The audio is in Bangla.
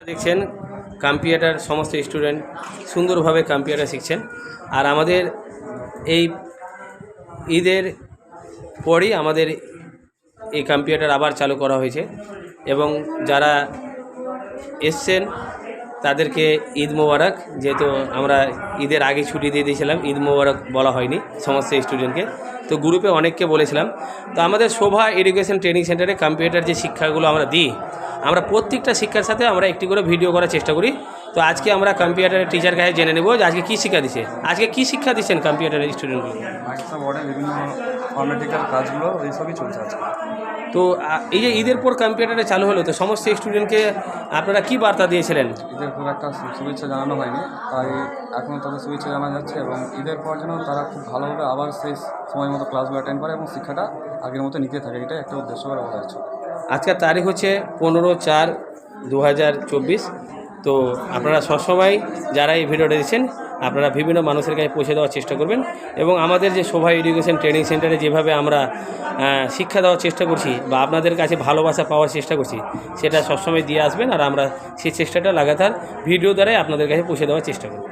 দেখছেন কম্পিউটার সমস্ত স্টুডেন্ট সুন্দরভাবে কম্পিউটার শিখছেন। আর আমাদের এই ঈদের পরই আমাদের এই কম্পিউটার আবার চালু করা হয়েছে এবং যারা এসছেন তাদেরকে ঈদ মোবারক। যেহেতু আমরা ঈদের আগে ছুটি দিয়ে দিয়েছিলাম, ঈদ মোবারক বলা হয়নি সমস্ত স্টুডেন্টকে, তো গ্রুপে অনেককে বলেছিলাম। তো আমাদের শোভা এডুকেশন ট্রেনিং সেন্টারে কম্পিউটার যে শিক্ষাগুলো আমরা দিই, আমরা প্রত্যেকটা শিক্ষার সাথে আমরা একটি করে ভিডিও করার চেষ্টা করি। তো আজকে আমরা কম্পিউটারের টিচার কাছে জেনে নেব যে আজকে কী শিক্ষা দিচ্ছে, আজকে কী শিক্ষা দিচ্ছেন কম্পিউটারের স্টুডেন্টগুলো। মাইক্রোসফট ওয়ার্ডের বিভিন্ন ফর্মেটিক্যাল কাজগুলো এইসবই চলছে আজকে। তো এই যে ঈদের পর কম্পিউটারে চালু হলো, তো সমস্ত স্টুডেন্টকে আপনারা কী বার্তা দিয়েছিলেন? ঈদের খুব একটা শুভেচ্ছা জানানো হয়নি, তাই এখনও তাদের শুভেচ্ছা জানানো যাচ্ছে এবং ঈদের পর যেন তারা খুব ভালোভাবে আবার সেই সময় মতো ক্লাসগুলো অ্যাটেন্ড করে এবং শিক্ষাটা আগের মতো নিতে থাকে, এটাই একটা উদ্দেশ্য করে বলা হচ্ছে। আজকের তারিখ হচ্ছে 15/4/2024। তো আপনারা সবসময় যারা এই ভিডিওটা দিচ্ছেন আপনারা বিভিন্ন মানুষের কাছে পৌঁছে দেওয়ার চেষ্টা করবেন এবং আমাদের যে শোভা এডুকেশন ট্রেনিং সেন্টারে যেভাবে আমরা শিক্ষা দেওয়ার চেষ্টা করছি বা আপনাদের কাছে ভালোবাসা পাওয়ার চেষ্টা করছি, সেটা সবসময় দিয়ে আসবেন। আর আমরা সেই চেষ্টাটা লাগাতার ভিডিও দ্বারাই আপনাদের কাছে পৌঁছে দেওয়ার চেষ্টা করব।